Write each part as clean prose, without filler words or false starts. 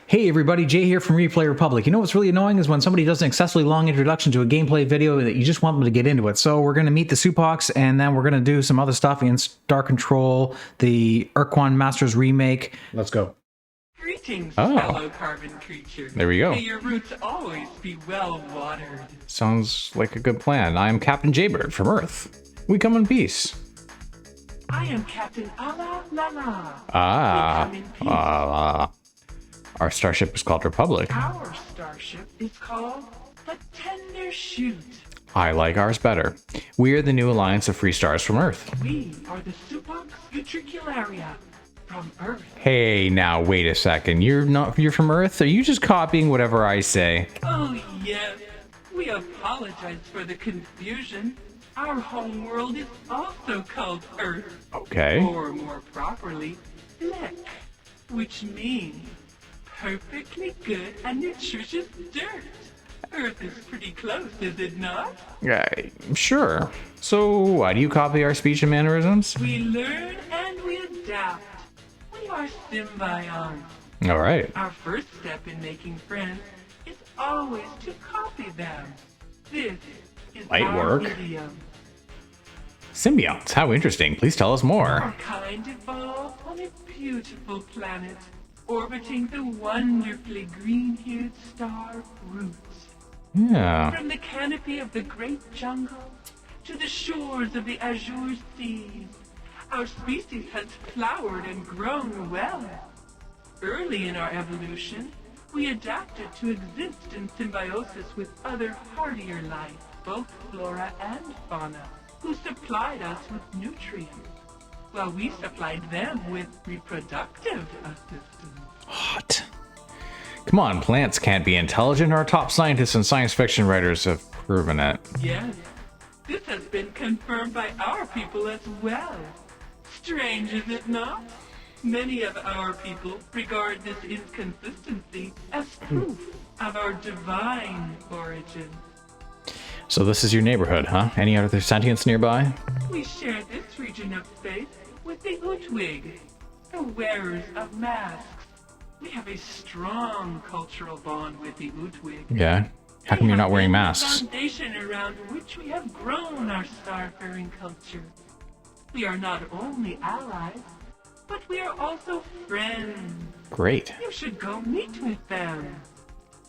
Hey everybody, Jay here from Replay Republic. You know what's really annoying is when somebody does an excessively long introduction to a gameplay video that you just want them to get into it. So we're going to meet the Supox, and then we're going to do some other stuff in Star Control, the Ur-Quan Masters remake. Let's go. Greetings, fellow carbon creature. There we go. May your roots always be well watered. Sounds like a good plan. I am Captain Jaybert from Earth. We come in peace. I am Captain Allah Lala. Ah. We come in peace. Our starship is called Republic. Our starship is called the Tender Shoot. I like ours better. We are the new alliance of free stars from Earth. We are the Supox Utricularia from Earth. Hey, now wait a second. You're from Earth? Are you just copying whatever I say? Oh yes, we apologize for the confusion. Our home world is also called Earth. Okay. Or more properly, Lek, which means perfectly good and nutritious dirt. Earth is pretty close, is it not? Sure. So, why do you copy our speech and mannerisms? We learn and we adapt. We are symbionts. All right. Our first step in making friends is always to copy them. This is Might our work. idiom. Symbionts. How interesting. Please tell us more. Our kind evolved on a beautiful planet, orbiting the wonderfully green-hued star Roots. Yeah. From the canopy of the great jungle to the shores of the azure seas, our species has flowered and grown well. Early in our evolution, we adapted to exist in symbiosis with other hardier life, both flora and fauna, who supplied us with nutrients, while we supplied them with reproductive assistance. Hot. Come on, plants can't be intelligent. Our top scientists and science fiction writers have proven it. Yes, this has been confirmed by our people as well. Strange, is it not? Many of our people regard this inconsistency as proof of our divine origin. So this is your neighborhood, huh? Any other sentients nearby? We share this region of space with the Utwig, the wearers of masks. We have a strong cultural bond with the Utwig. Yeah. How come you're not wearing masks? The foundation around which we have grown our starfaring culture. We are not only allies, but we are also friends. Great. You should go meet with them.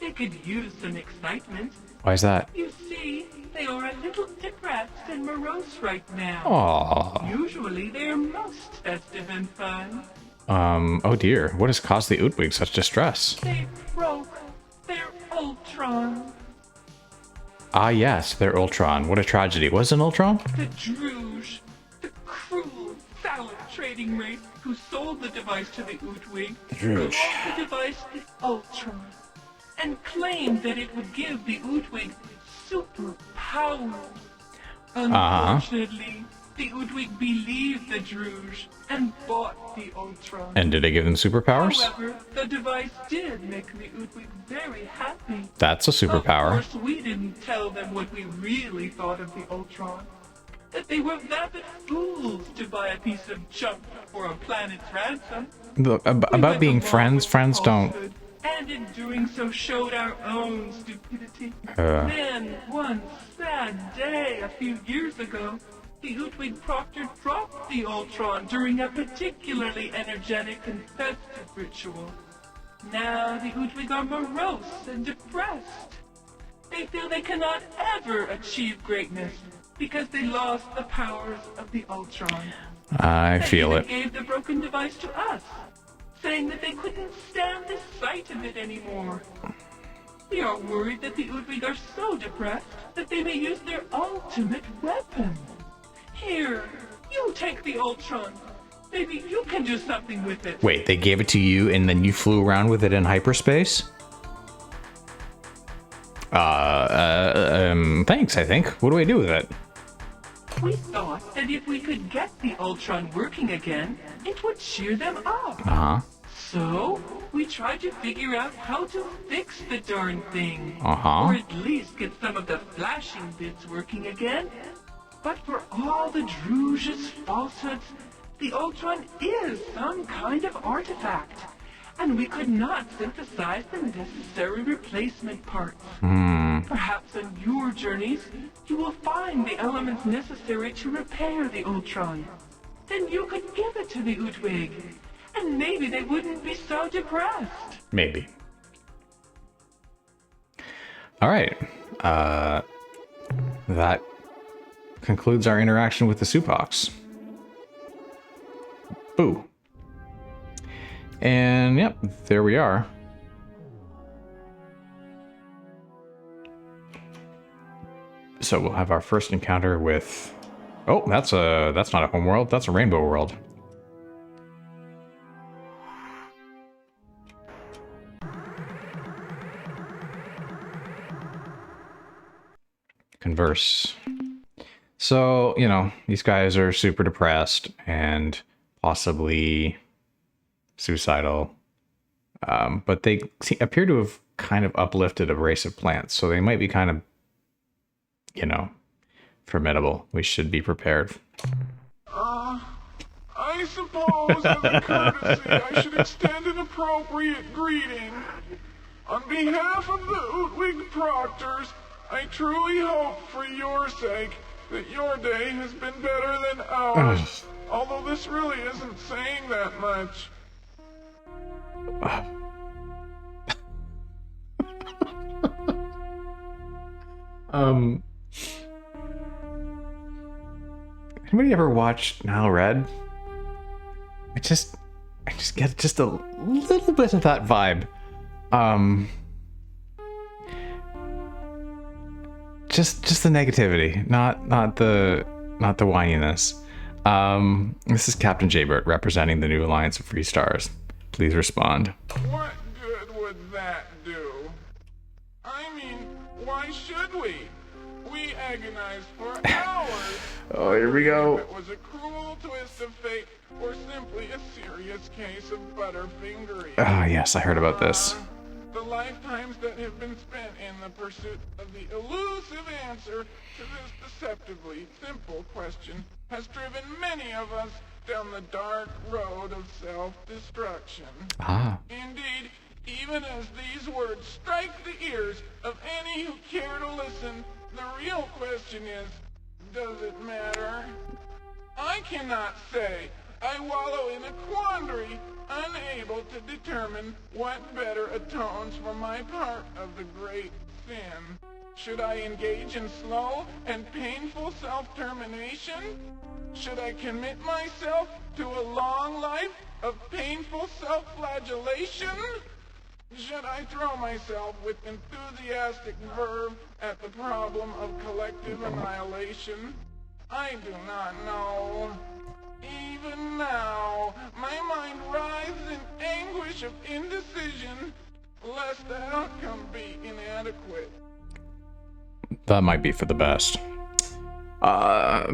They could use some excitement. Why is that? You see, they are a little depressed and morose right now. Aww. Usually they are most festive and fun. Oh dear. What has caused the Utwig such distress? They broke their Ultron. Ah yes, their Ultron. What a tragedy. Was it an Ultron? The Druge, the cruel, salad trading race who sold the device to the Utwig, Druge. called the device the Ultron, and claimed that it would give the Utwig superpowers. Unfortunately, the Utwig believed the Druge and bought the Ultron. And did it give them superpowers? However, the device did make the Utwig very happy. That's a superpower. Of course, we didn't tell them what we really thought of the Ultron. That they were vapid fools to buy a piece of junk for a planet's ransom. About being friends, friends don't... And in doing so showed our own stupidity. Then, one sad day a few years ago, the Utwig Proctor dropped the Ultron during a particularly energetic and festive ritual. Now the Utwig are morose and depressed. They feel they cannot ever achieve greatness because they lost the powers of the Ultron. I feel it. They gave the broken device to us, saying that they couldn't stand the sight of it anymore. We are worried that the Utwig are so depressed that they may use their ultimate weapon. Here, you take the Ultron. Maybe you can do something with it. Wait, they gave it to you and then you flew around with it in hyperspace? Thanks, I think. What do I do with it? We thought that if we could get the Ultron working again, it would cheer them up. Uh-huh. So, we tried to figure out how to fix the darn thing. Uh-huh. Or at least get some of the flashing bits working again. But for all the Druge's falsehoods, the Ultron is some kind of artifact. and we could not synthesize the necessary replacement parts. Perhaps on your journeys, you will find the elements necessary to repair the Ur-Quan. Then you could give it to the Utwig, and maybe they wouldn't be so depressed. Maybe. All right. That concludes our interaction with the Supox. Boo. And yep, there we are. So we'll have our first encounter with... Oh, that's not a home world, that's a rainbow world. Converse. So, you know, these guys are super depressed and possibly suicidal. But they appear to have kind of uplifted a race of plants, so they might be kind of, you know, formidable. We should be prepared. I suppose as a courtesy I should extend an appropriate greeting. On behalf of the Utwig Proctors, I truly hope for your sake that your day has been better than ours. Although this really isn't saying that much. Anybody ever watch Now Red? I just get just a little bit of that vibe. Just the negativity, not the whininess. This is Captain Jaybert representing the new Alliance of Free Stars. Please respond. What good would that do? I mean, why should we? We agonized for hours. Oh, here we go. It was a cruel twist of fate, or simply a serious case of butterfingering. Oh, yes, I heard about this. The lifetimes that have been spent in the pursuit of the elusive answer to this deceptively simple question has driven many of us down the dark road of self-destruction. Indeed, even as these words strike the ears of any who care to listen, the real question is, does it matter? I cannot say. I wallow in a quandary, unable to determine what better atones for my part of the great sin. Should I engage in slow and painful self-termination? Should I commit myself to a long life of painful self-flagellation? Should I throw myself with enthusiastic verve at the problem of collective annihilation? I do not know. Even now, my mind writhes in anguish of indecision, lest the outcome be inadequate. That might be for the best. I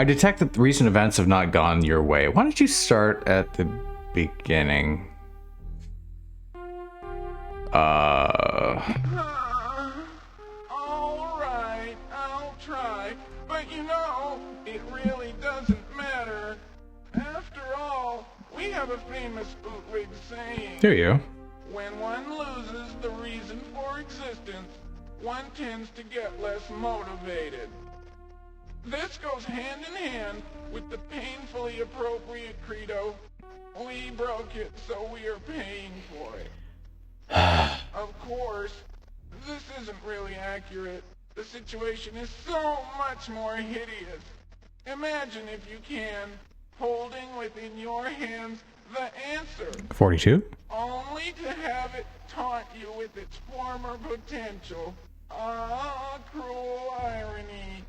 detect that the recent events have not gone your way. Why don't you start at the beginning? All right, I'll try. But you know, it really doesn't matter. After all, we have a famous Utwig saying. Do you? When one loses the reason for existence, one tends to get less motivated. This goes hand in hand with the painfully appropriate credo, we broke it so we are paying for it. Of course, this isn't really accurate. The situation is so much more hideous. Imagine, if you can, holding within your hands the answer. 42? Only to have it taunt you with its former potential. Ah, cruel irony.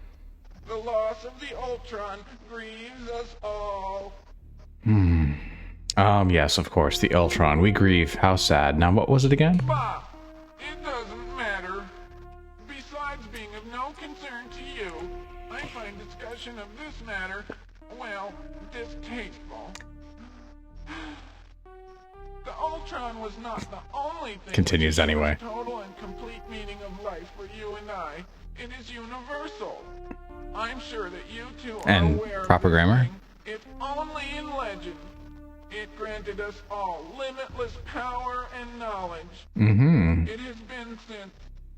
The loss of the Ur-Quan grieves us all. Yes, of course, the Ur-Quan. We grieve. How sad. Now, what was it again? Bah! It doesn't matter. Besides being of no concern to you, I find discussion of this matter, well, distasteful. The Ur-Quan was not the only thing. Continues anyway. Total and complete meaning of life for you and I. It is universal. I'm sure that you two are And aware proper of this grammar? thing, if only in legend. It granted us all limitless power and knowledge. Mm-hmm. It has been since,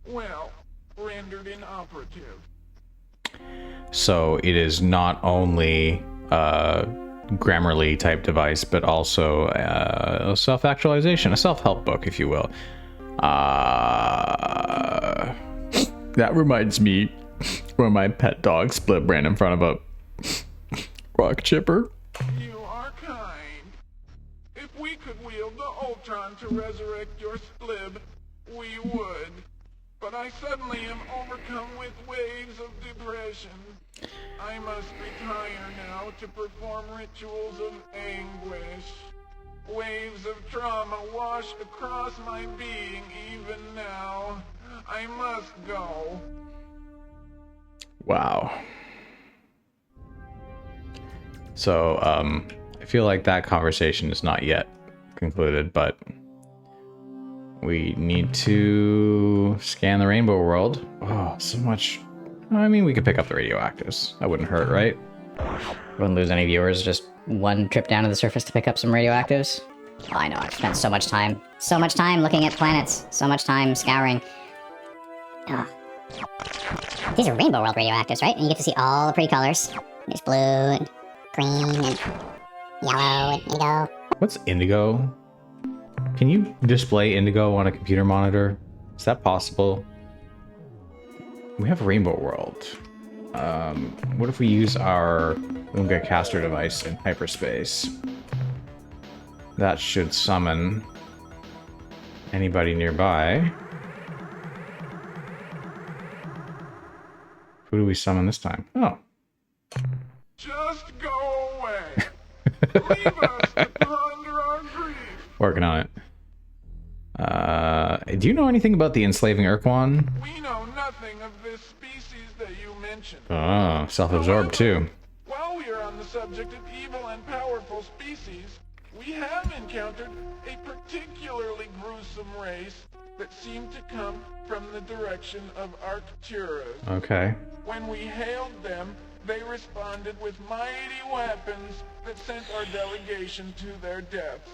well, rendered inoperative. So it is not only a Grammarly type device, but also a self-actualization, a self-help book, if you will. That reminds me when my pet dog Split ran in front of a rock chipper. You are kind. If we could wield the Ultron to resurrect your Splib, we would. But I suddenly am overcome with waves of depression. I must retire now to perform rituals of anguish. Waves of trauma wash across my being even now. I must go. Wow. So, I feel like that conversation is not yet concluded, but we need to scan the rainbow world. Oh, so much. I mean, we could pick up the radioactives. That wouldn't hurt, right? Wouldn't lose any viewers, just one trip down to the surface to pick up some radioactives. Oh, I know, I've spent so much time looking at planets, so much time scouring. Oh. These are rainbow world radioactives, right? And you get to see all the pretty colors. There's blue and green and yellow and indigo. What's indigo? Can you display indigo on a computer monitor? Is that possible? We have a rainbow world. What if we use our Lunga caster device in hyperspace? That should summon anybody nearby. Who do we summon this time? Oh. Just go away. Leave us to ponder our grief. Working on it. Do you know anything about the enslaving Ur-Quan? We know nothing of this species that you mentioned. Oh, self-absorbed too. While we are on the subject of evil and powerful species, we have encountered a particularly gruesome race that seemed to come from the direction of Arcturus. Okay. When we hailed them, they responded with mighty weapons that sent our delegation to their deaths.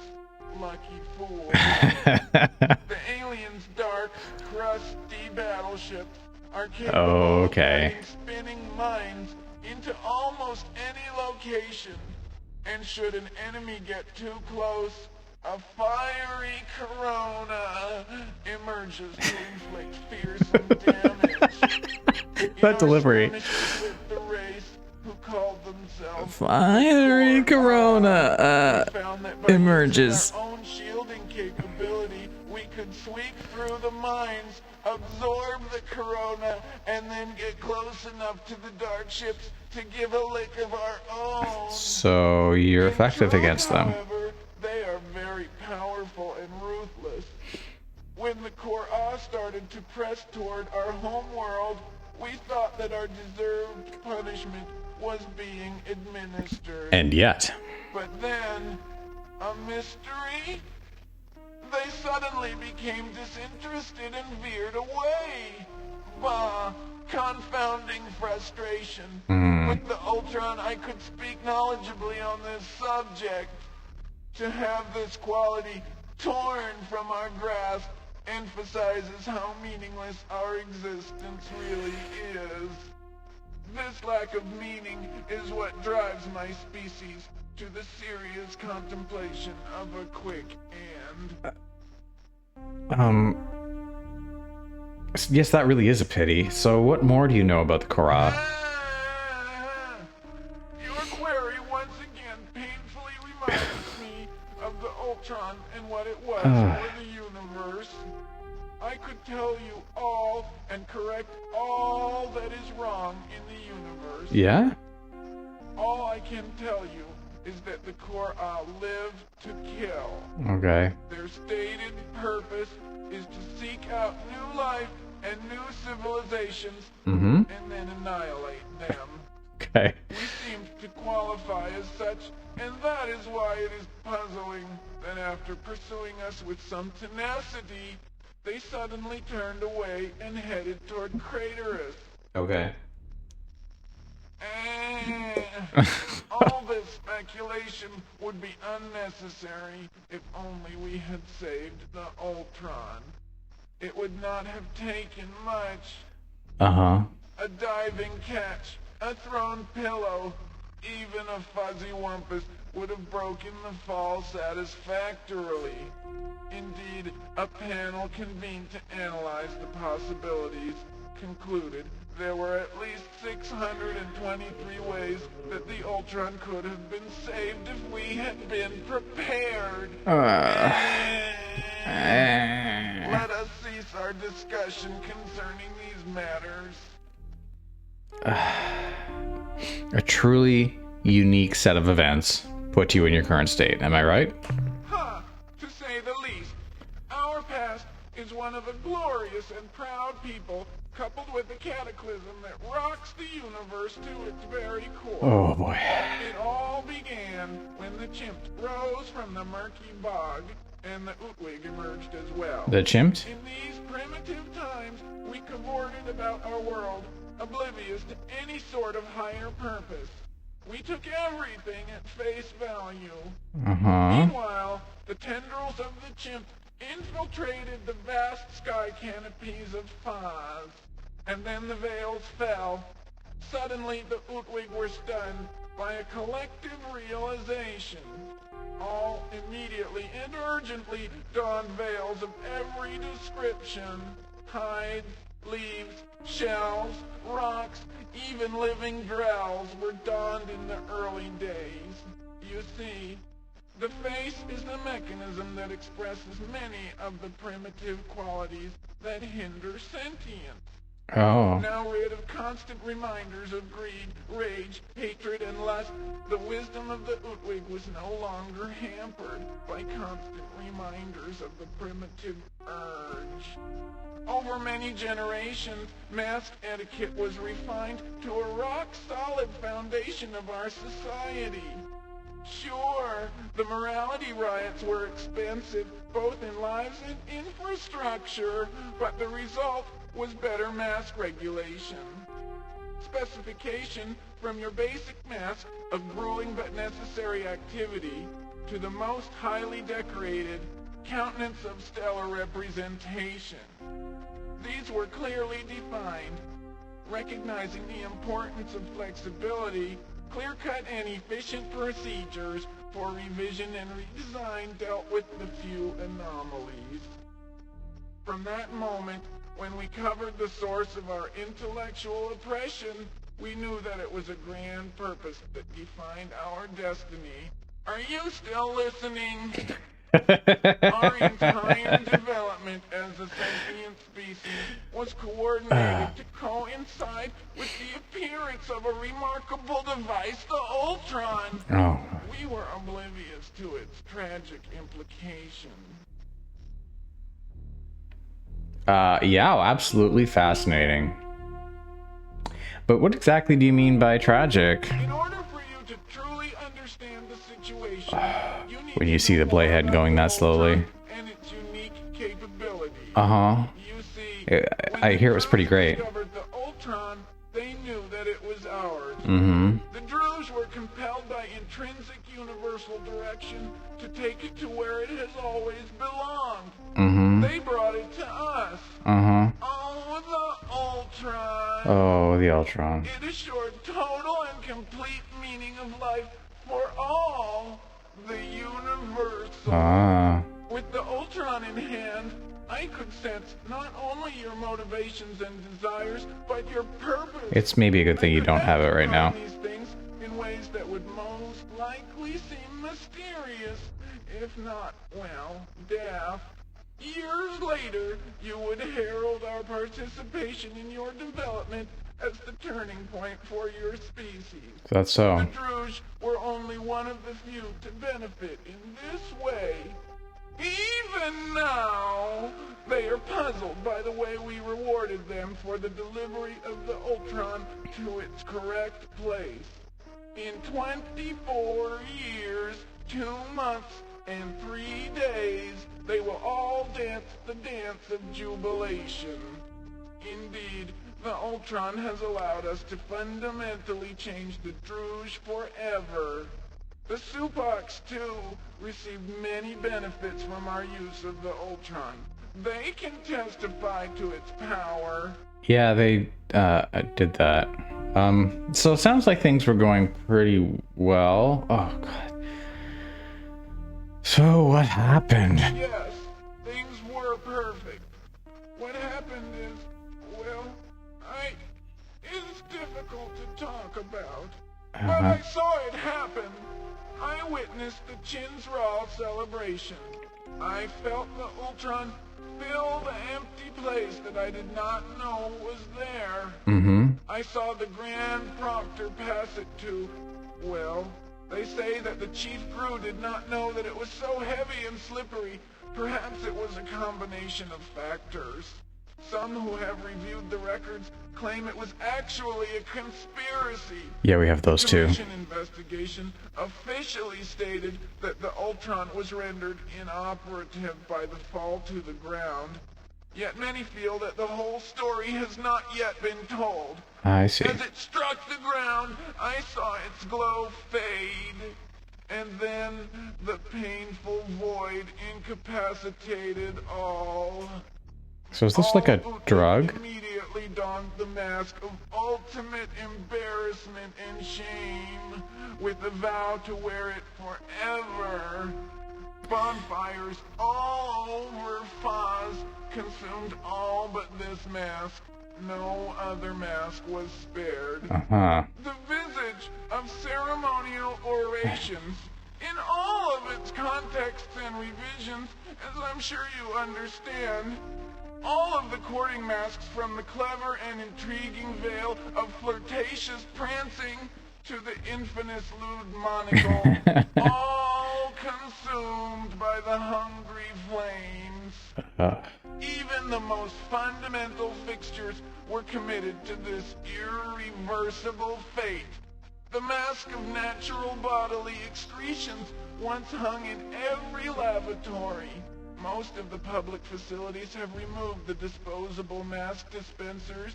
Lucky fools. The aliens' dark, crusty battleships are capable of guiding spinning mines into almost any location. And should an enemy get too close, a fiery corona emerges to inflict fearsome damage. That delivery. With the race who called themselves Fiery corona emerges. our own shielding capability, we could sweep through the mines, absorb the corona, and then get close enough to the dark ships to give a lick of our own. So you're effective In truth, against them. However, they are very powerful and ruthless. When the Ur-Quan started to press toward our home world, we thought that our deserved punishment was being administered. And yet. But then, a mystery? They suddenly became disinterested and veered away. Bah, confounding frustration. With the Ultron, I could speak knowledgeably on this subject. To have this quality torn from our grasp emphasizes how meaningless our existence really is. This lack of meaning is what drives my species to the serious contemplation of a quick end. Yes, that really is a pity. So what more do you know about the Korra? Your query once again painfully reminds me of the Ultron and what it was for the universe. I could tell you all and correct all that is wrong in the universe. Yeah? All I can tell you is that the Ur-Quan live to kill. Okay. Their stated purpose is to seek out new life and new civilizations and then annihilate them. Okay. We seem to qualify as such, and that is why it is puzzling that after pursuing us with some tenacity, they suddenly turned away and headed toward Thraddash. Okay. All this speculation would be unnecessary if only we had saved the Ur-Quan. It would not have taken much. Uh-huh. A diving catch, a thrown pillow, even a fuzzy wumpus would have broken the fall satisfactorily. Indeed, a panel convened to analyze the possibilities concluded there were at least 623 ways that the Ur-Quan could have been saved if we had been prepared. Let us cease our discussion concerning these matters. A truly unique set of events put you in your current state. Am I right? Huh, to say the least. Our past is one of a glorious and proud people, coupled with a cataclysm that rocks the universe to its very core. Oh boy. It all began when the chimp rose from the murky bog, and the Utwig emerged as well. The chimp? In these primitive times, we cavorted about our world, oblivious to any sort of higher purpose. We took everything at face value. Meanwhile, the tendrils of the chimp infiltrated the vast sky canopies of Faz, and then the veils fell. Suddenly, the Utwig were stunned by a collective realization. All immediately and urgently donned veils of every description: hides, leaves, shells, rocks, even living growls were donned in the early days. You see, the face is the mechanism that expresses many of the primitive qualities that hinder sentience. Oh. Now rid of constant reminders of greed, rage, hatred, and lust, the wisdom of the Utwig was no longer hampered by constant reminders of the primitive urge. Over many generations, mask etiquette was refined to a rock-solid foundation of our society. Sure, the morality riots were expensive, both in lives and infrastructure, but the result was better mask regulation. Specification from your basic mask of grueling but necessary activity to the most highly decorated countenance of stellar representation. These were clearly defined, recognizing the importance of flexibility. Clear-cut and efficient procedures for revision and redesign dealt with the few anomalies. From that moment, when we covered the source of our intellectual oppression, we knew that it was a grand purpose that defined our destiny. Are you still listening? Our entire development as a sentient species was coordinated to coincide with the appearance of a remarkable device, the Ur-Quan. Oh. We were oblivious to its tragic implications. Yeah, absolutely fascinating. But what exactly do you mean by tragic? In order for you to truly understand the situation, you need When you see the blade head going that slowly. and its unique capabilities. Uh-huh. You see, I hear it was pretty great. discovered the Ur-Quan, they knew that it was ours. Mm-hmm. The Druze were compelled by intrinsic universal direction to take it to where it has always belonged. Mm-hmm. They brought it to us. Uh-huh. Oh, the Ur-Quan. Oh, the Ur-Quan. It assured total and complete meaning of life for all, the universal. Ah. With the Ur-Quan in hand, I could sense not only your motivations and desires, but your purpose. It's maybe a good thing you don't have it right now. These things in ways that would most likely seem mysterious, if not, well, daft. Years later, you would herald our participation in your development as the turning point for your species. That's so. The Druze were only one of the few to benefit in this way. Even now, they are puzzled by the way we rewarded them for the delivery of the Ur-Quan to its correct place. In 24 years, 2 months, and 3 days, they will all dance the dance of jubilation. Indeed, The Ultron has allowed us to fundamentally change the Druge forever. The Supox, too, received many benefits from our use of the Ultron. They can testify to its power. Yeah, they did that. So it sounds like things were going pretty well. Oh, God. So what happened? Yes, things were perfect. What happened is, well, it's difficult to talk about. But I saw it happen. I witnessed the Chin's-Ra celebration. I felt the Ultron fill the empty place that I did not know was there. I saw the Grand Proctor pass it to, well, they say that the chief crew did not know that it was so heavy and slippery. Perhaps it was a combination of factors. Some who have reviewed the records claim it was actually a conspiracy. Yeah, we have those The too. Commission investigation officially stated that the Ultron was rendered inoperative by the fall to the ground. Yet many feel that the whole story has not yet been told. I see. As it struck the ground, I saw its glow fade, and then the painful void incapacitated all. So is this like a All drug? immediately donned the mask of ultimate embarrassment and shame, with a vow to wear it forever. Bonfires all over Foz consumed all but this mask. No other mask was spared. The visage of ceremonial orations, in all of its contexts and revisions, as I'm sure you understand, all of the courting masks from the clever and intriguing veil of flirtatious prancing to the infamous lewd monocle, all consumed by the hungry flames. Even the most fundamental fixtures were committed to this irreversible fate. The mask of natural bodily excretions once hung in every lavatory. Most of the public facilities have removed the disposable mask dispensers,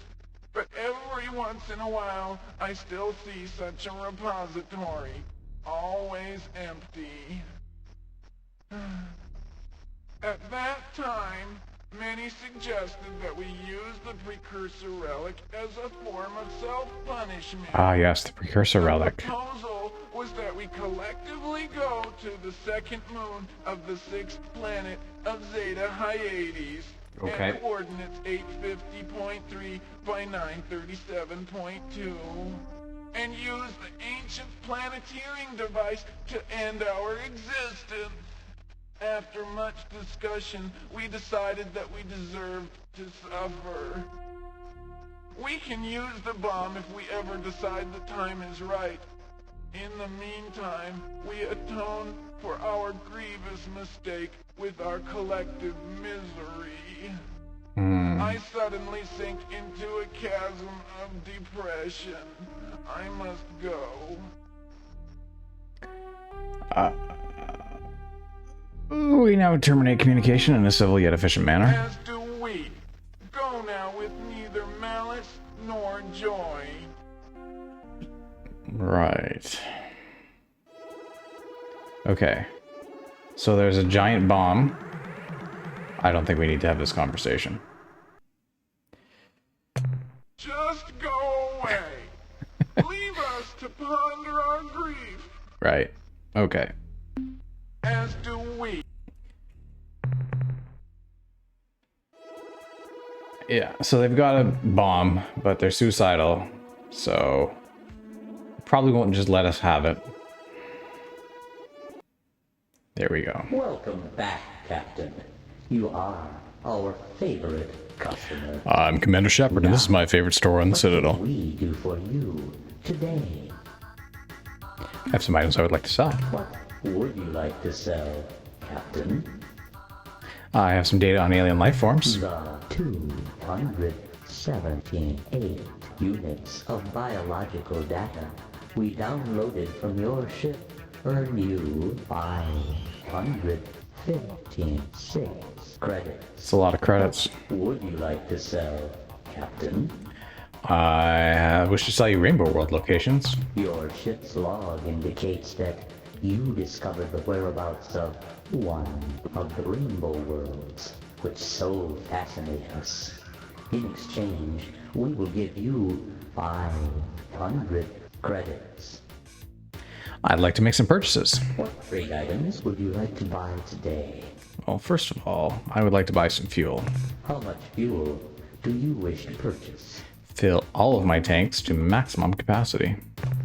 but every once in a while I still see such a repository, always empty. At that time, many suggested that we use the precursor relic as a form of self-punishment. Ah, yes, the precursor The relic. proposal was that we collectively go to the second moon of the sixth planet of Zeta Hyades. Okay. At coordinates 850.3 by 937.2. And use the ancient planeteering device to end our existence. After much discussion, we decided that we deserved to suffer. We can use the bomb if we ever decide the time is right. In the meantime, we atone for our grievous mistake with our collective misery. I suddenly sink into a chasm of depression. I must go. We now terminate communication in a civil yet efficient manner. As do we. Go now with neither malice nor joy. Right. Okay. So there's a giant bomb. I don't think we need to have this conversation. Just go away. Leave us to ponder our grief. Right. Okay. As do we. Yeah, so they've got a bomb, but they're suicidal, so probably won't just let us have it. There we go. Welcome back, Captain. You are our favorite customer. I'm Commander Shepard, and this is my favorite store on the Citadel. What can we do for you today? I have some items I would like to sell. What would you like to sell, Captain? I have some data on alien life forms. The 278 units of biological data we downloaded from your ship earn you 556 credits. It's a lot of credits. What would you like to sell, Captain? I wish to sell you Rainbow World locations. Your ship's log indicates that you discovered the whereabouts of one of the Rainbow Worlds, which so fascinate us. In exchange, we will give you 500 credits. I'd like to make some purchases. What trade items would you like to buy today? Well, first of all, I would like to buy some fuel. How much fuel do you wish to purchase? Fill all of my tanks to maximum capacity.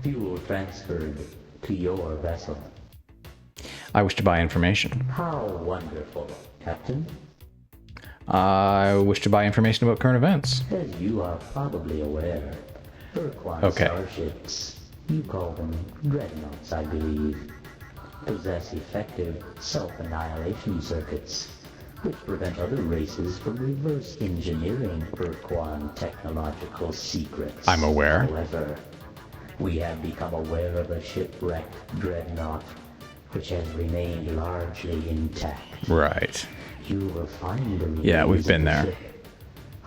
Fuel transferred to your vessel. I wish to buy information. How wonderful, Captain. I wish to buy information about current events. As you are probably aware, Ur-Quan Okay. starships, you call them dreadnoughts, I believe, possess effective self-annihilation circuits, which prevent other races from reverse engineering Ur-Quan technological secrets. I'm aware. However, we have become aware of a shipwrecked dreadnought, which has remained largely intact. Right. You will find the Yeah, we've remains been of the there. ship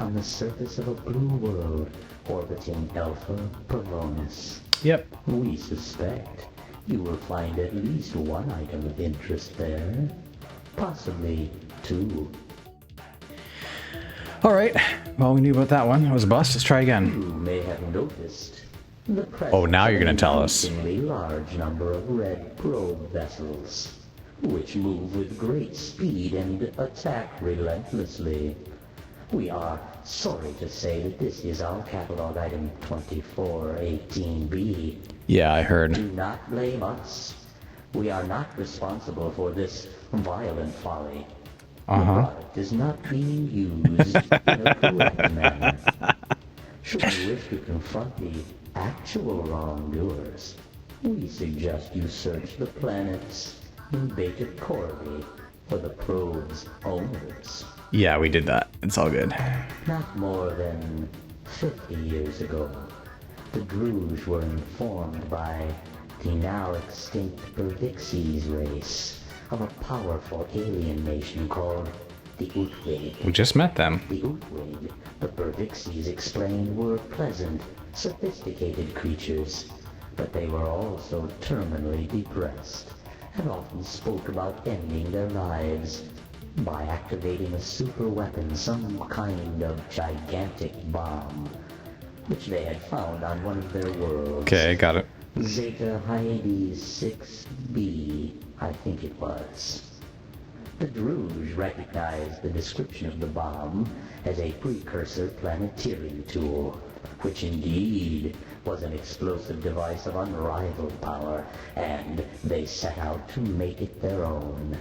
on the surface of a blue world orbiting Alpha Pavonis. Yep. We suspect you will find at least one item of interest there, possibly two. All right. Well, we knew about that one. It was a bust. Let's try again. You may have noticed the presence Oh, now you're of gonna an tell us. increasingly large number of red probe vessels, which move with great speed and attack relentlessly. We are sorry to say that this is our catalog item 2418B. Yeah, I heard. Do not blame us. We are not responsible for this violent folly. The product is not being used in a correct manner. Should you wish to confront the actual wrongdoers, we suggest you search the planets in Beta Corby for the probe's owners. Yeah, we did that. It's all good. Not more than 50 years ago, the Druge were informed by the now extinct Pervixies race of a powerful alien nation called the Utwig. We just met them. The Utwig, the Pervixies explained, were pleasant, sophisticated creatures, but they were also terminally depressed and often spoke about ending their lives by activating a super weapon, some kind of gigantic bomb, which they had found on one of their worlds. Okay, got it. Zeta Hyades 6b, I think it was. The Druge recognized the description of the bomb as a precursor planetary tool, which indeed was an explosive device of unrivaled power, and they set out to make it their own.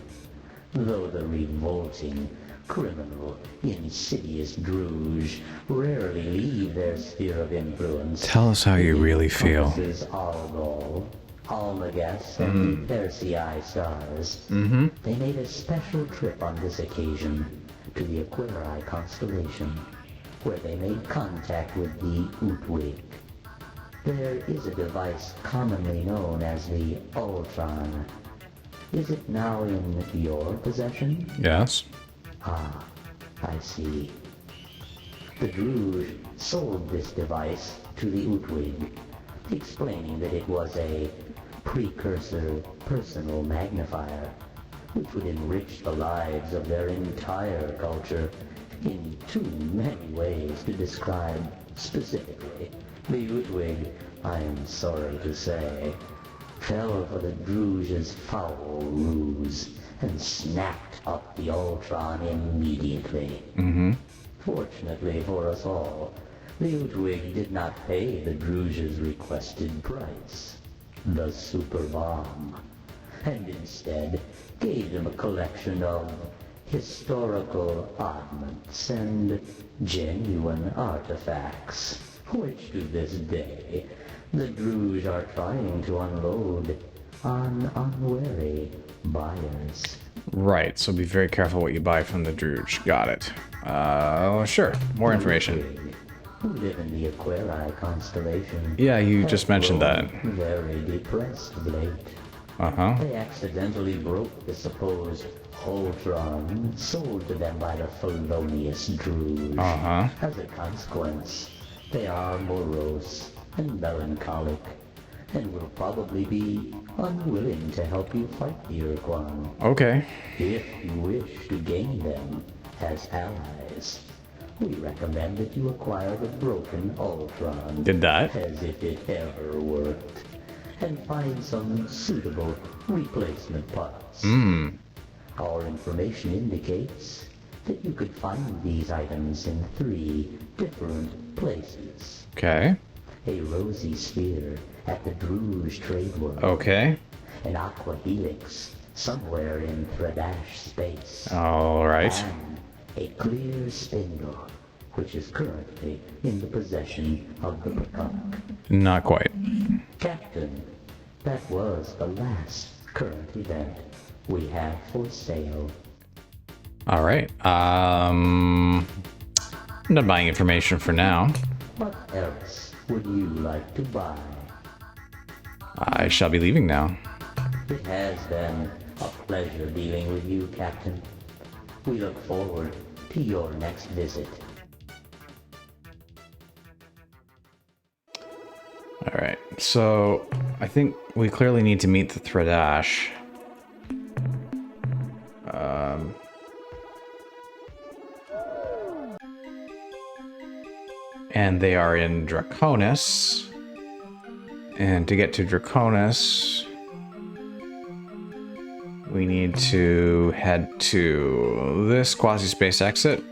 Though the revolting, criminal, insidious Druge rarely leave their sphere of influence. Tell us how you really feel. Encompasses Algol, Almagas, and the Persei stars. They made a special trip on this occasion to the Aquarii constellation, where they made contact with the Utwig. There is a device commonly known as the Ur-Quan. Is it now in your possession? Yes. Ah, I see. The Druge sold this device to the Utwig, explaining that it was a precursor personal magnifier, which would enrich the lives of their entire culture in too many ways to describe specifically. The Utwig, I am sorry to say, fell for the Druge's foul ruse and snapped up the Ur-Quan immediately. Fortunately for us all, the Utwig did not pay the Druge's requested price, the super bomb, and instead gave them a collection of historical oddments and genuine artifacts, which to this day the Druge are trying to unload on unwary buyers. Right, so be very careful what you buy from the Druge. Got it. Sure. More information. Utwig, who live in the Aquarii constellation. Yeah, you have just mentioned that. grown very depressed of late. Uh-huh. They accidentally broke the supposed Ur-Quan sold to them by the felonious Druge. Uh-huh. As a consequence, They are morose and melancholic, and will probably be unwilling to help you fight the Ur-Quan. Okay. If you wish to gain them as allies, we recommend that you acquire the broken Ur-Quan. Did that? As if it ever worked. And find some suitable replacement parts. Our information indicates that you could find these items in 3 different places. Okay. A rosy sphere at the Druge trade world. Okay. An aqua helix somewhere in Thraddash space. All right. And a clear spindle, which is currently in the possession of the Peacock. Not quite. Captain, that was the last current event we have for sale. All right. I'm not buying information for now. What else would you like to buy? I shall be leaving now. It has been a pleasure dealing with you, Captain. We look forward to your next visit. All right. So I think we clearly need to meet the Thraddash. And they are in Draconis. And to get to Draconis, we need to head to this quasi-space exit.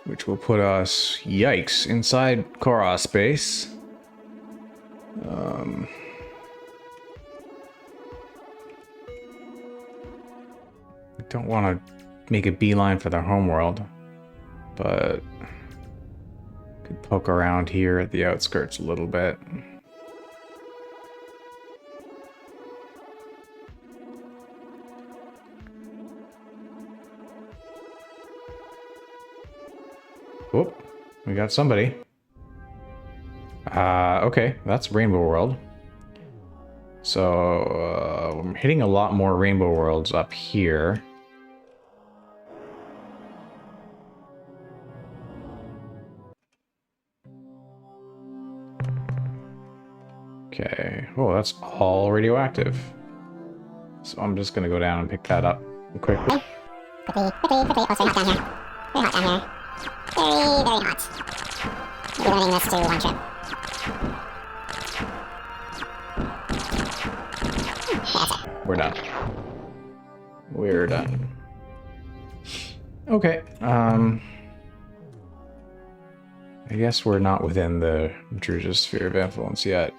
Which will put us, yikes, inside Korra space. I don't want to make a beeline for their homeworld, but could poke around here at the outskirts a little bit. Whoop, we got somebody. Okay, that's Rainbow World. So, I'm hitting a lot more Rainbow Worlds up here. Okay, oh, that's all radioactive. So I'm just gonna go down and pick that up quickly. Quickly. Oh, sorry, not down here. Very hot down here. Very, very hot. We'll be limiting this to 1 trip. That's it. We're done. We're done. Okay, I guess we're not within the Druge's sphere of influence yet.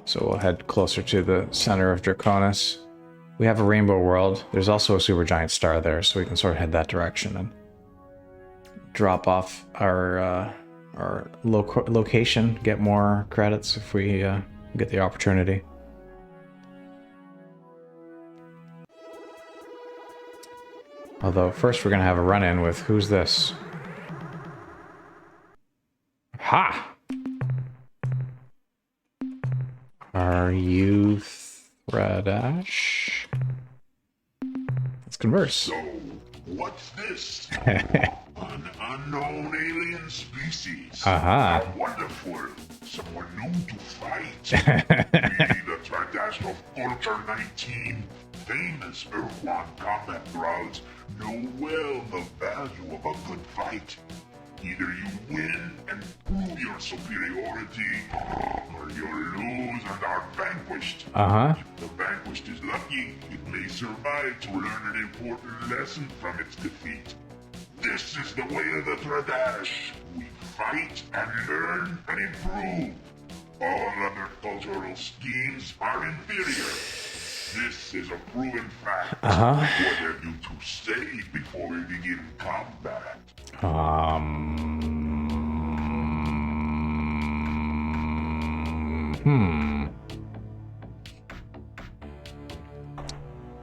So we'll head closer to the center of Draconis. We have a Rainbow World. There's also a supergiant star there, so we can sort of head that direction and drop off our location, get more credits if we get the opportunity. Although first we're gonna have a run-in with who's this? Ha! Are you Thraddash? Let's converse. So, what's this? An unknown alien species. Aha. How wonderful. Someone new to fight. We, the Thraddash of Culture 19, famous Ur-Quan combat grounds, know well the value of a good fight. Either you win and prove your superiority, or you lose and are vanquished. If the vanquished is lucky, it may survive to learn an important lesson from its defeat. This is the way of the Thraddash. We fight and learn and improve. All other cultural schemes are inferior. This is a proven fact. What have you to say before we begin combat?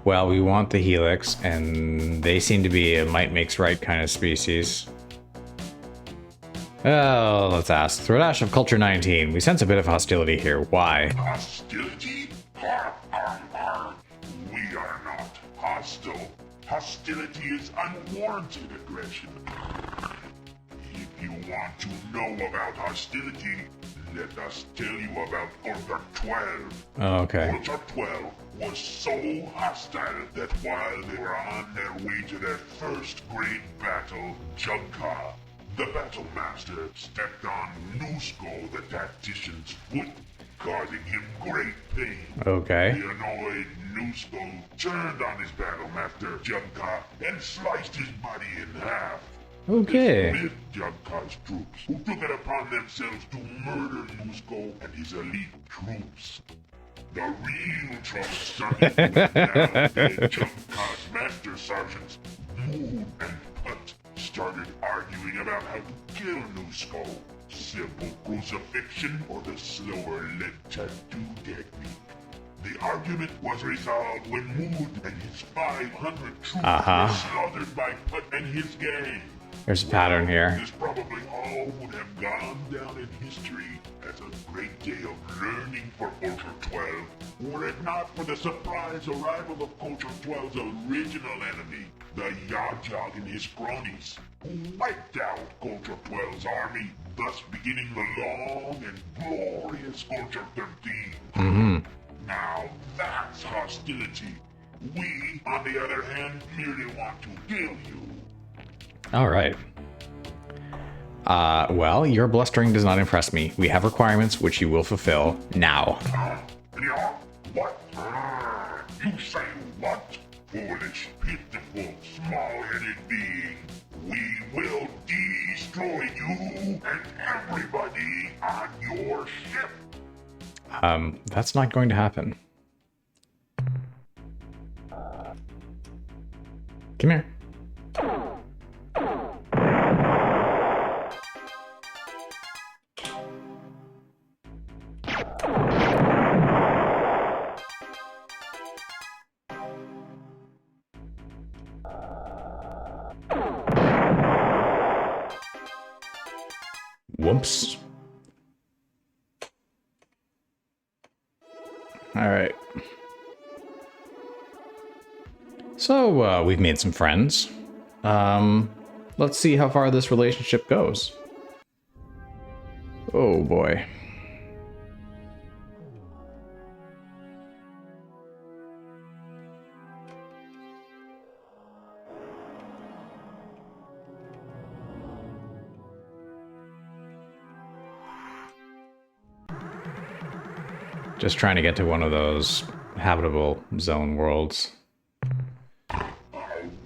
Well, we want the Helix, and they seem to be a might makes right kind of species. Oh, let's ask. Thraddash of Culture 19. We sense a bit of hostility here. Why? Hostility? Har, har, har. We are not hostile. Hostility is unwarranted aggression. If you want to know about hostility, let us tell you about Culture 12. Oh, okay. Culture 12 was so hostile that while they were on their way to their first great battle, Junka, the battle master, stepped on Nusko, the tactician's foot, causing him great pain. Okay. The annoyed Nusko turned on his battle master, Junka, and sliced his body in half. Okay. This missed Junka's troops, who took it upon themselves to murder Nusko and his elite troops. The real trouble started when Junka's master sergeants, Moon and Put, started arguing about how to kill Nusko. Simple crucifixion or the slower lead tattoo technique. The argument was resolved when Mood and his 500 troops were slaughtered by Put and his gang. There's a pattern here. This probably all would have gone down in history as a great day of learning for Culture 12, were it not for the surprise arrival of Culture 12's original enemy, the Yajog and his cronies, who wiped out Culture 12's army, thus beginning the long and glorious Culture 13. Now that's hostility. We, on the other hand, merely want to kill you. All right. Well, your blustering does not impress me. We have requirements which you will fulfill now. Yeah? What? You say what? Foolish, pitiful, small-headed being. We will destroy you and everybody on your ship. That's not going to happen. Come here. Whoops. All right. So, we've made some friends. Let's see how far this relationship goes. Oh boy. Just trying to get to one of those habitable zone worlds. Oh,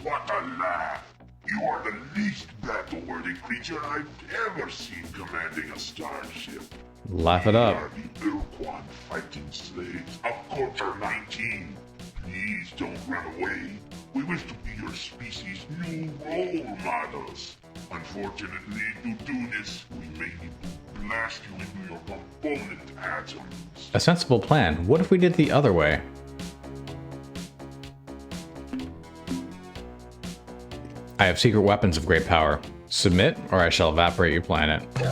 what a laugh! You are the least battle-worthy creature I've ever seen commanding a starship. Laugh it We up. are the Ur-Quan fighting slaves of Culture 19. Please don't run away. We wish to be your species' new role models. Unfortunately, to do this, we may need to blast you into your component atoms. A sensible plan. What if we did the other way? I have secret weapons of great power. Submit, or I shall evaporate your planet. We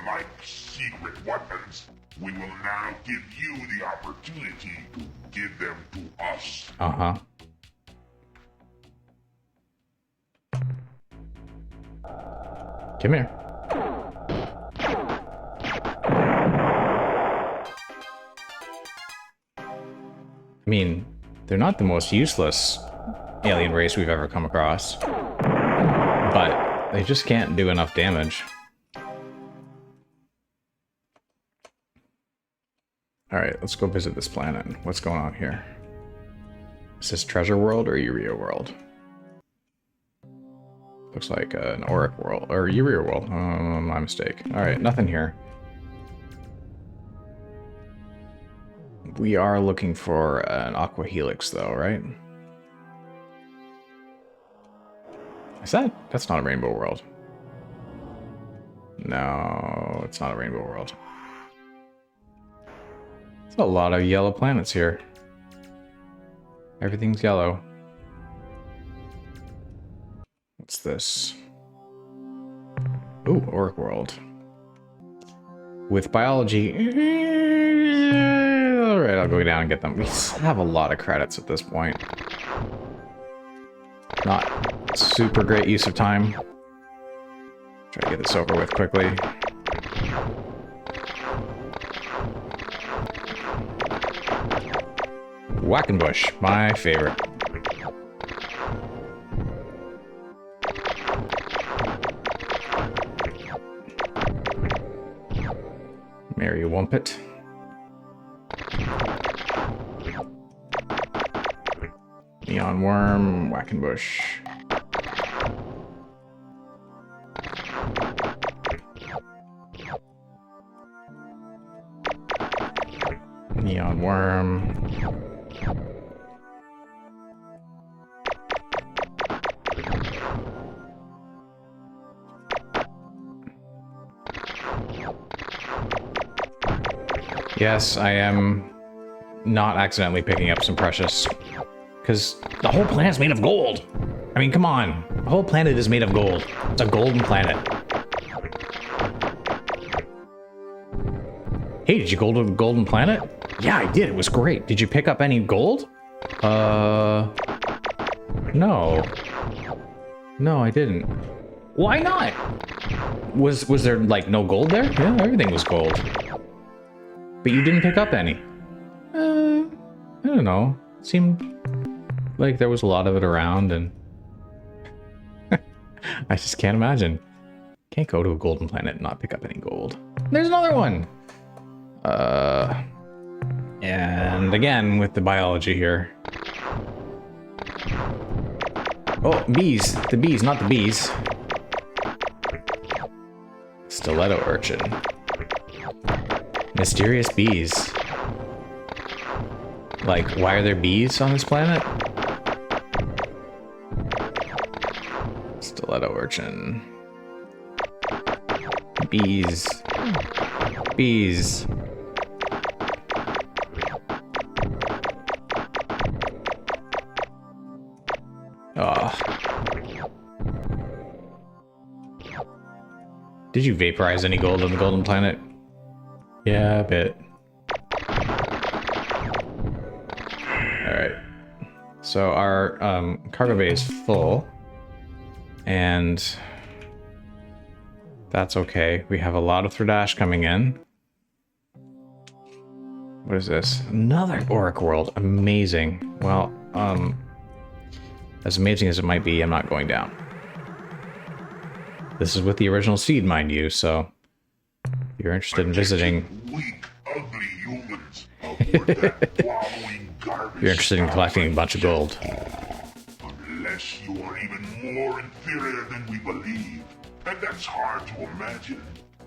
like secret weapons. We will now give you the opportunity to give them to us. Uh-huh. Come here. I mean, they're not the most useless alien race we've ever come across, but they just can't do enough damage. Alright, let's go visit this planet. What's going on here? Is this Treasure World or Urea World? Looks like an Auric World, or Urea World. Oh, my mistake. Alright, nothing here. We are looking for an Aqua Helix, though, right? Is that? That's not a Rainbow World. No, it's not a Rainbow World. There's a lot of yellow planets here. Everything's yellow. What's this? Ooh, Orc World. With biology. Alright, I'll go down and get them. We have a lot of credits at this point. Not super great use of time. Try to get this over with quickly. Whackenbush, my favorite. Mary Wumpet. Neon Worm, Whackenbush. Neon Worm. Yes, I am not accidentally picking up some precious. Because the whole planet's made of gold. I mean, come on. The whole planet is made of gold. It's a golden planet. Hey, did you go to the golden planet? Yeah, I did. It was great. Did you pick up any gold? No. No, I didn't. Why not? Was there, like, no gold there? Yeah, everything was gold. But you didn't pick up any. I don't know. It seemed like there was a lot of it around, and I just can't imagine. Can't go to a golden planet and not pick up any gold. There's another one. And again with the biology here. Oh, bees. The bees, not the bees. Stiletto urchin. Mysterious bees. Like, why are there bees on this planet? Stiletto urchin. Bees. Bees. Oh. Did you vaporize any gold on the golden planet? Yeah, a bit. Alright. So our cargo bay is full. And that's okay. We have a lot of Thraddash coming in. What is this? Another Orc World. Amazing. Well, as amazing as it might be, I'm not going down. This is with the original seed, mind you, so if you're interested in visiting... Weak, ugly humans aboard that wallowing garbage. If you're interested in collecting a bunch of gold. Unless you are even more inferior than we believe. And that's hard to imagine.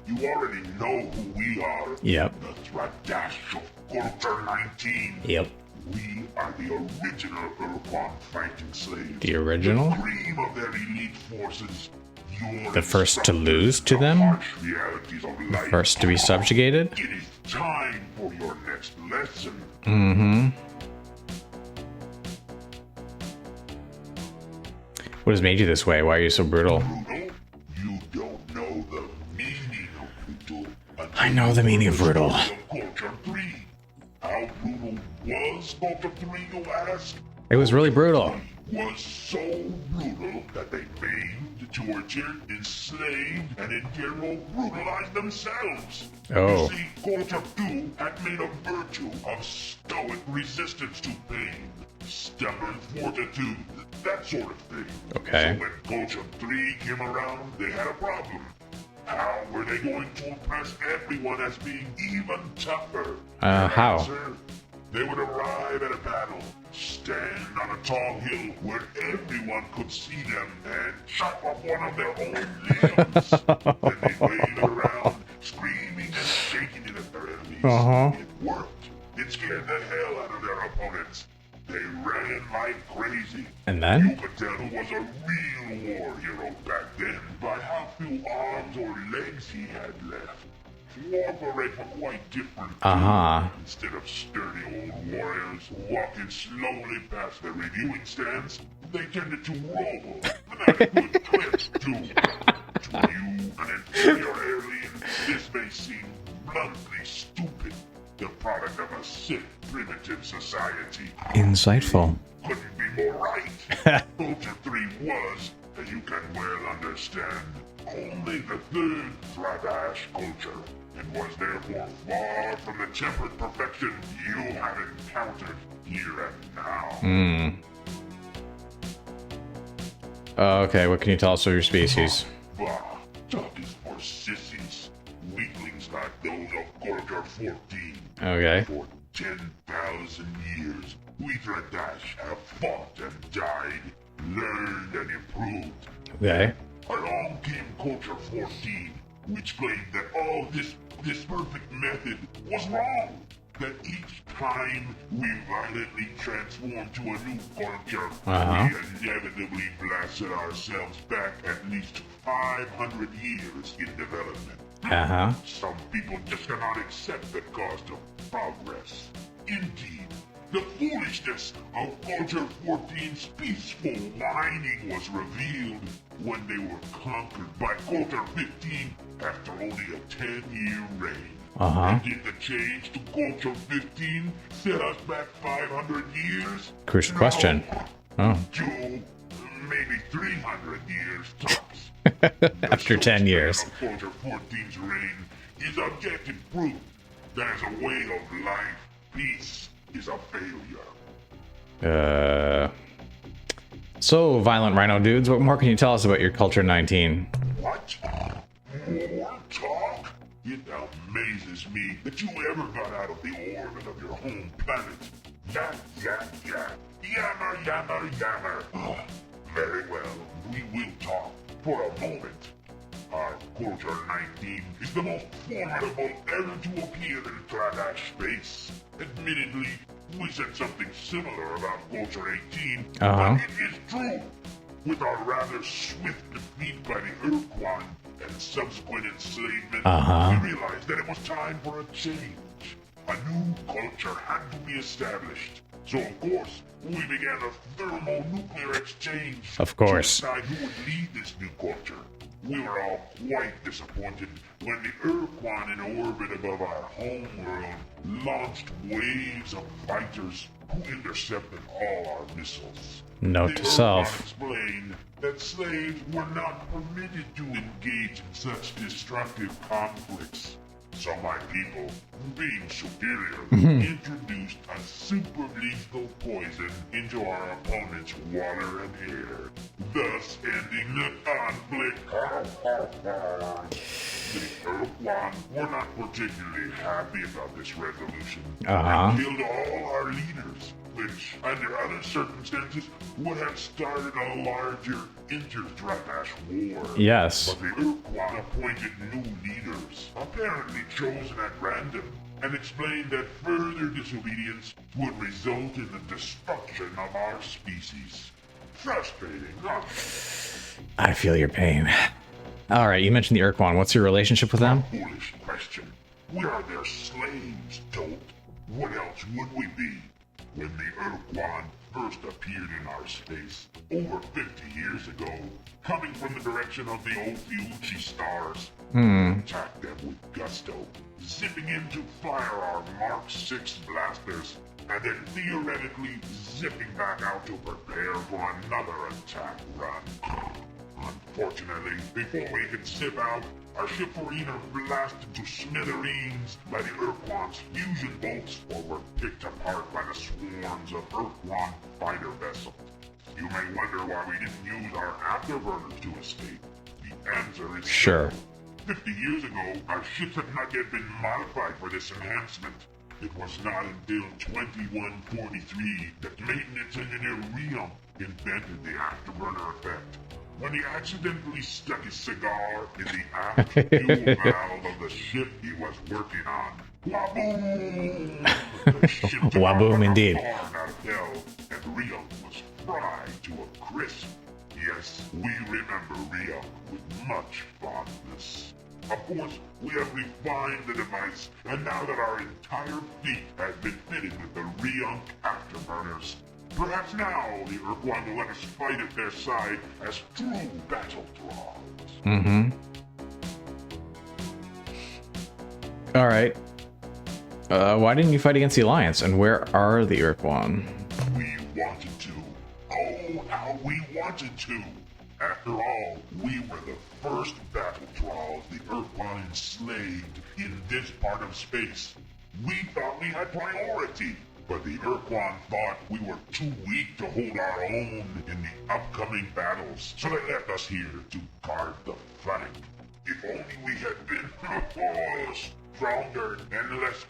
You already know who we are. Yep. The Thraddash of Culture 19. Yep. We are the original Ur-Quan fighting slaves. The original? The cream of their elite forces. The first to lose to them? The first to be subjugated? It is time for your next lesson. Mm-hmm. What has made you this way? Why are you so brutal? Brutal? You don't know the meaning of brutal. I know the meaning of brutal. Culture 3. How brutal was Culture 3, you ask? It was really brutal. Was so brutal that they maimed, tortured, enslaved, and in general brutalized themselves. Oh. You see, Culture 2 had made a virtue of stoic resistance to pain, stubborn fortitude, that sort of thing. Okay. So when Culture 3 came around, they had a problem. How were they going to impress everyone as being even tougher? How? Answer, they would arrive at a battle, stand on a tall hill where everyone could see them, and chop off one of their own limbs. Then they waited around, screaming and shaking it at their enemies. It worked. It scared the hell out of their opponents. They ran like crazy. And then? You could tell who was a real war hero back then by how few arms or legs he had left. Warparade were quite different. Instead of sturdy old warriors walking slowly past their reviewing stands, they tended to roll. And at a good clip, too. To an inferior alien, this may seem bluntly stupid. The product of a sick, primitive society. Insightful. Couldn't be more right. Culture 3 was, as you can well understand, only the third Thraddash culture, and was therefore far from the tempered perfection you have encountered here and now. Okay, what can you tell us of your species? Bah, talk is for sissies. Weaklings like those of culture 14. Okay. For 10,000 years, we Thraddash have fought and died, learned and improved. Okay. Along came culture 14, which claimed that all this perfect method was wrong. That each time we violently transformed to a new culture, we inevitably blasted ourselves back at least 500 years in development. Some people just cannot accept the cost of progress. Indeed, the foolishness of Culture 14's peaceful whining was revealed when they were conquered by Culture 15 after only a 10-year reign. And did the change to Culture 15 set us back 500 years? Crucial question. Oh. 2, maybe 300 years tops. After 10 years. Culture 14's reign is objective proof that as a way of life, peace is a failure. So, Violent Rhino dudes, what more can you tell us about your Culture 19? What? More talk? It amazes me that you ever got out of the orbit of your home planet. Yak, yak, yak. Yammer, yammer, yammer. Very well, we will talk for a moment. Our Culture 19 is the most formidable ever to appear in Thraddash space. Admittedly, we said something similar about Culture 18, but it is true. With our rather swift defeat by the Ur-Quan and subsequent enslavement, we realized that it was time for a change. A new culture had to be established. So, of course, we began a thermonuclear exchange. Of course. To decide who would lead this new culture. We were all quite disappointed when the Ur-Quan in orbit above our home world launched waves of fighters who intercepted all our missiles. Note to self. Explained that slaves were not permitted to engage in such destructive conflicts. So my people, being superior, introduced a super lethal poison into our opponent's water and air, thus ending the conflict. The Ur-Quan were not particularly happy about this resolution. They killed all our leaders, which, under other circumstances, would have started a larger inter-Thraddash war. Yes. But the Ur-Quan appointed new leaders, apparently chosen at random, and explained that further disobedience would result in the destruction of our species. Frustrating, huh? I feel your pain. Alright, you mentioned the Ur-Quan. What's your relationship with them? Foolish question. We are their slaves, dolt. What else would we be? When the Ur-Quan first appeared in our space, over 50 years ago, coming from the direction of the Ophiuchi stars, we attacked them with gusto, zipping in to fire our Mark 6 blasters, and then theoretically zipping back out to prepare for another attack run. Unfortunately, before we could zip out, our ships were either blasted to smithereens by the Ur-Quan's fusion bolts or were picked apart by the swarms of Ur-Quan fighter vessels. You may wonder why we didn't use our afterburners to escape. The answer is Sure. 50 years ago, our ships had not yet been modified for this enhancement. It was not until 2143 that maintenance engineer Rion invented the afterburner effect. When he accidentally stuck his cigar in the aft fuel valve of the ship he was working on, waboom! The ship took Waboom off indeed. Out of hell, and Rion was fried to a crisp. Yes, we remember Rion with much fondness. Of course, we have refined the device, and now that our entire fleet has been fitted with the Rion afterburners, Perhaps now the Ur-Quan will let us fight at their side as true battle thralls. Mm-hmm. All right. Why didn't you fight against the Alliance? And where are the Ur-Quan? We wanted to. Oh, how we wanted to. After all, we were the first battle thralls the Ur-Quan enslaved in this part of space. We thought we had priority, but the Ur-Quan thought we were too weak to hold our own in the upcoming battles, so they left us here to guard the flank. If only we had been stronger and less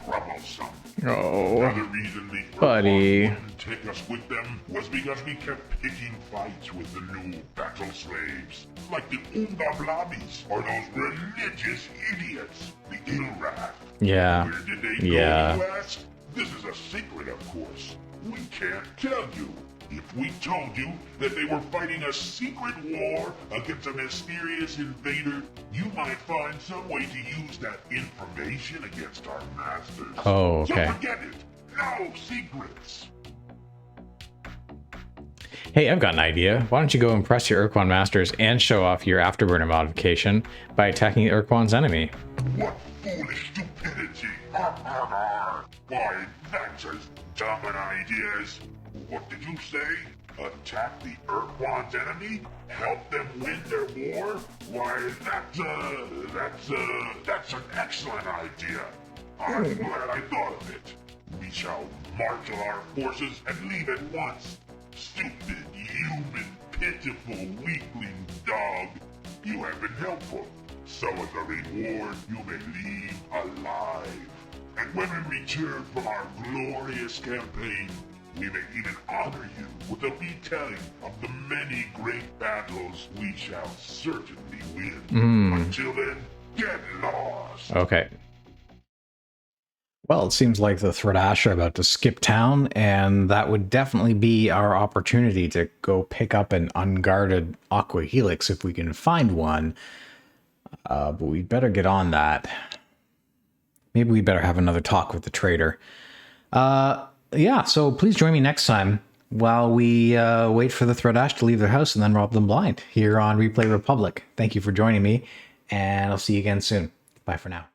troublesome. Oh, Another reason the buddy. Ur-Quan wouldn't take us with them was because we kept picking fights with the new battle slaves, like the Ungablabis or those religious idiots, the Ilrath. Yeah. Where did they go, Yeah. you ask? This is a secret, of course. We can't tell you. If we told you that they were fighting a secret war against a mysterious invader, you might find some way to use that information against our masters. Oh, okay. So forget it. No secrets. Hey, I've got an idea. Why don't you go impress your Ur-Quan masters and show off your afterburner modification by attacking the Ur-Quan's enemy? What foolish stupidity. Why, that's as dumb an idea as... What did you say? Attack the Ur-Quan's enemy? Help them win their war? Why, that's an excellent idea. I'm glad I thought of it. We shall marshal our forces and leave at once. Stupid, human, pitiful, weakling dog. You have been helpful. So as a reward, you may leave alive. And when we return from our glorious campaign, we may even honor you with a retelling of the many great battles we shall certainly win. Until then, get lost. Okay. Well, it seems like the Thraddash are about to skip town, and that would definitely be our opportunity to go pick up an unguarded Aqua Helix if we can find one. But we better get on that. Maybe we better have another talk with the trader. Yeah, so please join me next time while we wait for the Thraddash to leave their house and then rob them blind here on Replay Republic. Thank you for joining me, and I'll see you again soon. Bye for now.